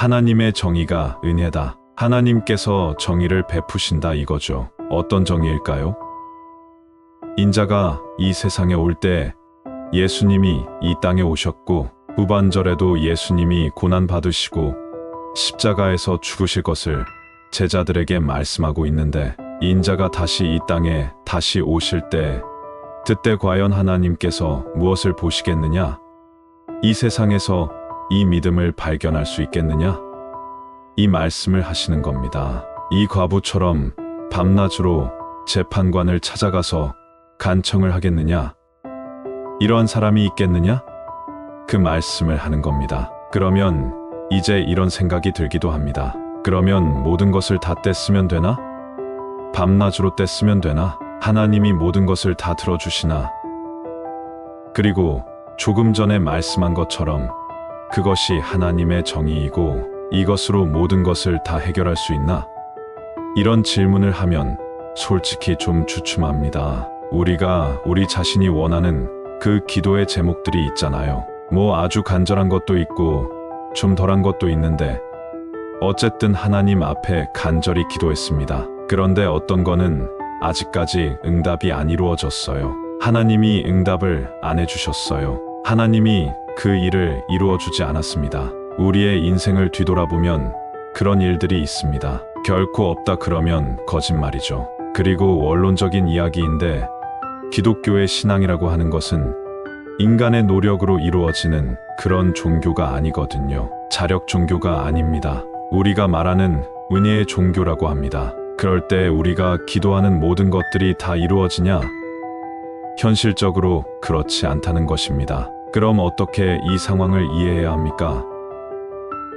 하나님의 정의가 은혜다. 하나님께서 정의를 베푸신다 이거죠. 어떤 정의일까요? 인자가 이 세상에 올 때 예수님이 이 땅에 오셨고 후반절에도 예수님이 고난 받으시고 십자가에서 죽으실 것을 제자들에게 말씀하고 있는데 인자가 다시 이 땅에 다시 오실 때 그때 과연 하나님께서 무엇을 보시겠느냐? 이 세상에서 이 믿음을 발견할 수 있겠느냐? 이 말씀을 하시는 겁니다. 이 과부처럼 밤낮으로 재판관을 찾아가서 간청을 하겠느냐? 이러한 사람이 있겠느냐? 그 말씀을 하는 겁니다. 그러면 이제 이런 생각이 들기도 합니다. 그러면 모든 것을 다 뗐으면 되나? 밤낮으로 뗐으면 되나? 하나님이 모든 것을 다 들어주시나? 그리고 조금 전에 말씀한 것처럼 그것이 하나님의 정의이고 이것으로 모든 것을 다 해결할 수 있나? 이런 질문을 하면 솔직히 좀 주춤합니다. 우리가 우리 자신이 원하는 그 기도의 제목들이 있잖아요. 뭐 아주 간절한 것도 있고 좀 덜한 것도 있는데 어쨌든 하나님 앞에 간절히 기도했습니다. 그런데 어떤 거는 아직까지 응답이 안 이루어졌어요. 하나님이 응답을 안 해주셨어요. 하나님이 그 일을 이루어주지 않았습니다. 우리의 인생을 뒤돌아보면 그런 일들이 있습니다. 결코 없다 그러면 거짓말이죠. 그리고 원론적인 이야기인데 기독교의 신앙이라고 하는 것은 인간의 노력으로 이루어지는 그런 종교가 아니거든요. 자력 종교가 아닙니다. 우리가 말하는 은혜의 종교라고 합니다. 그럴 때 우리가 기도하는 모든 것들이 다 이루어지냐? 현실적으로 그렇지 않다는 것입니다. 그럼 어떻게 이 상황을 이해해야 합니까?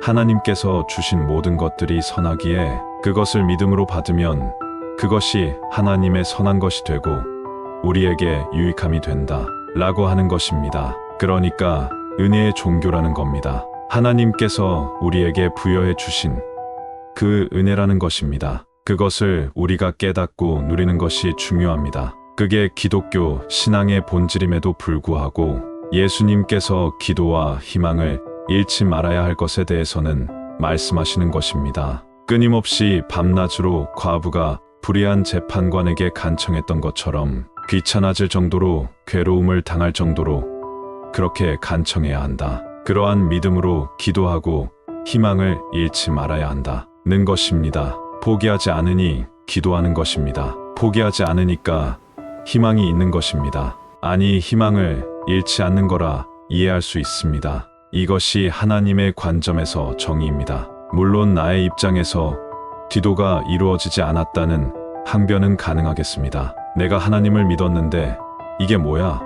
하나님께서 주신 모든 것들이 선하기에 그것을 믿음으로 받으면 그것이 하나님의 선한 것이 되고 우리에게 유익함이 된다 라고 하는 것입니다. 그러니까 은혜의 종교라는 겁니다. 하나님께서 우리에게 부여해 주신 그 은혜라는 것입니다. 그것을 우리가 깨닫고 누리는 것이 중요합니다. 그게 기독교 신앙의 본질임에도 불구하고 예수님께서 기도와 희망을 잃지 말아야 할 것에 대해서는 말씀하시는 것입니다. 끊임없이 밤낮으로 과부가 불의한 재판관에게 간청했던 것처럼 귀찮아질 정도로 괴로움을 당할 정도로 그렇게 간청해야 한다. 그러한 믿음으로 기도하고 희망을 잃지 말아야 한다는 것입니다. 포기하지 않으니 기도하는 것입니다. 포기하지 않으니까 희망이 있는 것입니다. 아니, 희망을 잃지 않는 거라 이해할 수 있습니다. 이것이 하나님의 관점에서 정의입니다. 물론 나의 입장에서 기도가 이루어지지 않았다는 항변은 가능하겠습니다. 내가 하나님을 믿었는데 이게 뭐야?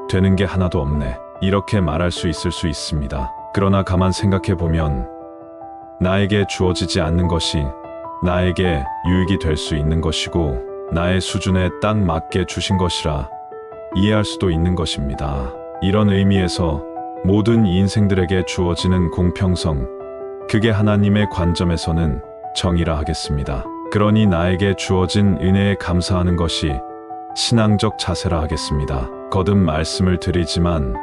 되는 게 하나도 없네. 이렇게 말할 수 있을 수 있습니다. 그러나 가만 생각해보면 나에게 주어지지 않는 것이 나에게 유익이 될 수 있는 것이고 나의 수준에 딱 맞게 주신 것이라 이해할 수도 있는 것입니다. 이런 의미에서 모든 인생들에게 주어지는 공평성, 그게 하나님의 관점에서는 정의라 하겠습니다. 그러니 나에게 주어진 은혜에 감사하는 것이 신앙적 자세라 하겠습니다. 거듭 말씀을 드리지만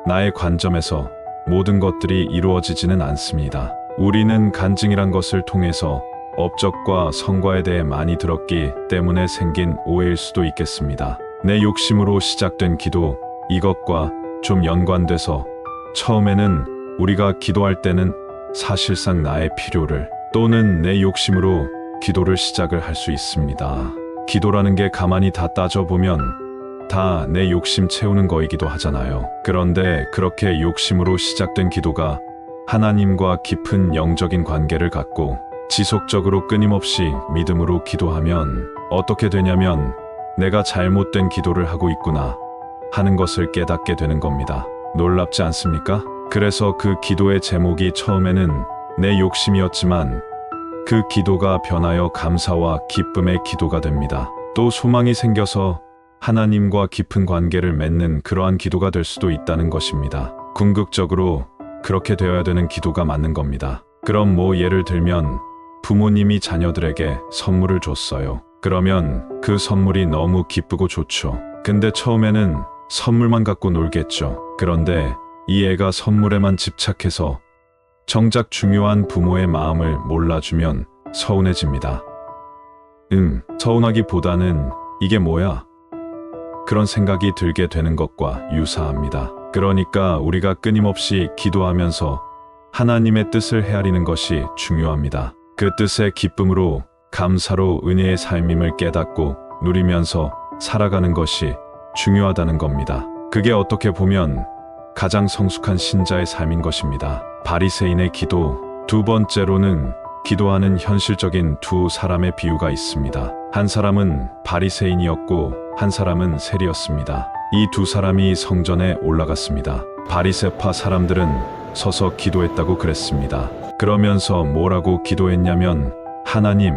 나의 관점에서 모든 것들이 이루어지지는 않습니다. 우리는 간증이란 것을 통해서 업적과 성과에 대해 많이 들었기 때문에 생긴 오해일 수도 있겠습니다. 내 욕심으로 시작된 기도, 이것과 좀 연관돼서 처음에는 우리가 기도할 때는 사실상 나의 필요를 또는 내 욕심으로 기도를 시작을 할 수 있습니다. 기도라는 게 가만히 다 따져보면 다 내 욕심 채우는 거이기도 하잖아요. 그런데 그렇게 욕심으로 시작된 기도가 하나님과 깊은 영적인 관계를 갖고 지속적으로 끊임없이 믿음으로 기도하면 어떻게 되냐면 내가 잘못된 기도를 하고 있구나 하는 것을 깨닫게 되는 겁니다. 놀랍지 않습니까? 그래서 그 기도의 제목이 처음에는 내 욕심이었지만 그 기도가 변하여 감사와 기쁨의 기도가 됩니다. 또 소망이 생겨서 하나님과 깊은 관계를 맺는 그러한 기도가 될 수도 있다는 것입니다. 궁극적으로 그렇게 되어야 되는 기도가 맞는 겁니다. 그럼 뭐 예를 들면 부모님이 자녀들에게 선물을 줬어요. 그러면 그 선물이 너무 기쁘고 좋죠. 근데 처음에는 선물만 갖고 놀겠죠. 그런데 이 애가 선물에만 집착해서 정작 중요한 부모의 마음을 몰라주면 서운해집니다. 서운하기보다는 이게 뭐야? 그런 생각이 들게 되는 것과 유사합니다. 그러니까 우리가 끊임없이 기도하면서 하나님의 뜻을 헤아리는 것이 중요합니다. 그 뜻의 기쁨으로, 감사로 은혜의 삶임을 깨닫고 누리면서 살아가는 것이 중요하다는 겁니다. 그게 어떻게 보면 가장 성숙한 신자의 삶인 것입니다. 바리새인의 기도. 두 번째로는 기도하는 현실적인 두 사람의 비유가 있습니다. 한 사람은 바리새인이었고 한 사람은 세리였습니다. 이 두 사람이 성전에 올라갔습니다. 바리새파 사람들은 서서 기도했다고 그랬습니다. 그러면서 뭐라고 기도했냐면, 하나님,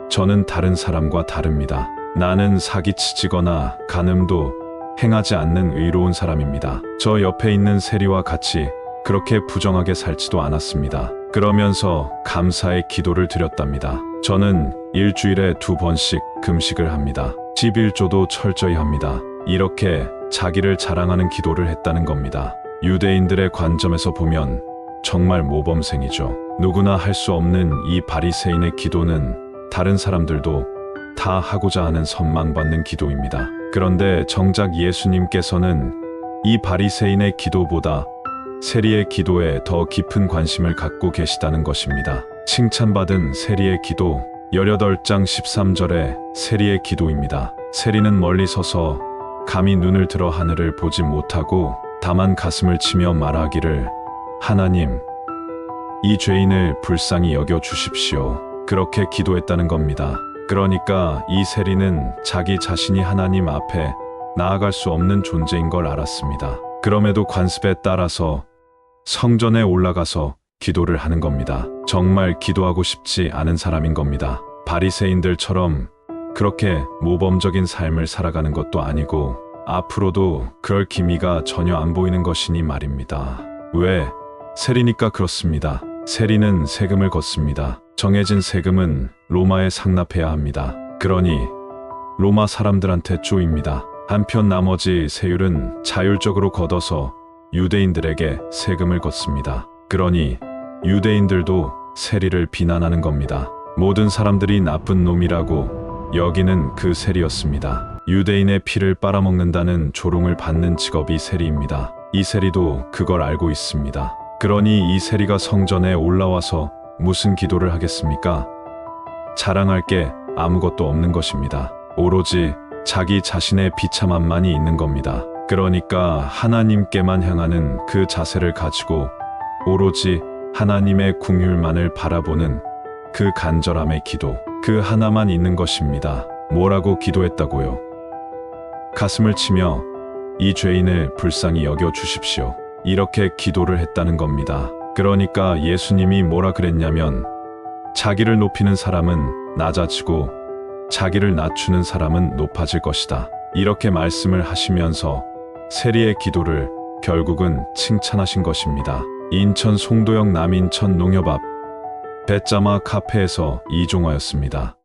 저는 다른 사람과 다릅니다. 나는 사기치거나 간음도 행하지 않는 의로운 사람입니다. 저 옆에 있는 세리와 같이 그렇게 부정하게 살지도 않았습니다. 그러면서 감사의 기도를 드렸답니다. 저는 일주일에 2번씩 금식을 합니다. 11조도 철저히 합니다. 이렇게 자기를 자랑하는 기도를 했다는 겁니다. 유대인들의 관점에서 보면 정말 모범생이죠. 누구나 할 수 없는 이 바리새인의 기도는 다른 사람들도 다 하고자 하는 선망받는 기도입니다. 그런데 정작 예수님께서는 이 바리새인의 기도보다 세리의 기도에 더 깊은 관심을 갖고 계시다는 것입니다. 칭찬받은 세리의 기도. 18장 13절의 세리의 기도입니다. 세리는 멀리 서서 감히 눈을 들어 하늘을 보지 못하고 다만 가슴을 치며 말하기를, 하나님, 이 죄인을 불쌍히 여겨 주십시오. 그렇게 기도했다는 겁니다. 그러니까 이 세리는 자기 자신이 하나님 앞에 나아갈 수 없는 존재인 걸 알았습니다. 그럼에도 관습에 따라서 성전에 올라가서 기도를 하는 겁니다. 정말 기도하고 싶지 않은 사람인 겁니다. 바리새인들처럼 그렇게 모범적인 삶을 살아가는 것도 아니고 앞으로도 그럴 기미가 전혀 안 보이는 것이니 말입니다. 왜? 세리니까 그렇습니다. 세리는 세금을 걷습니다. 정해진 세금은 로마에 상납해야 합니다. 그러니 로마 사람들한테 쪼입니다. 한편 나머지 세율은 자율적으로 걷어서 유대인들에게 세금을 걷습니다. 그러니 유대인들도 세리를 비난하는 겁니다. 모든 사람들이 나쁜 놈이라고 여기는 그 세리였습니다. 유대인의 피를 빨아먹는다는 조롱을 받는 직업이 세리입니다. 이 세리도 그걸 알고 있습니다. 그러니 이 세리가 성전에 올라와서 무슨 기도를 하겠습니까? 자랑할 게 아무것도 없는 것입니다. 오로지 자기 자신의 비참함만이 있는 겁니다. 그러니까 하나님께만 향하는 그 자세를 가지고 오로지 하나님의 긍휼만을 바라보는 그 간절함의 기도, 그 하나만 있는 것입니다. 뭐라고 기도했다고요? 가슴을 치며 이 죄인을 불쌍히 여겨 주십시오. 이렇게 기도를 했다는 겁니다. 그러니까 예수님이 뭐라 그랬냐면, 자기를 높이는 사람은 낮아지고 자기를 낮추는 사람은 높아질 것이다. 이렇게 말씀을 하시면서 세리의 기도를 결국은 칭찬하신 것입니다. 인천 송도역 남인천 농협 앞 배짜마 카페에서 이종화였습니다.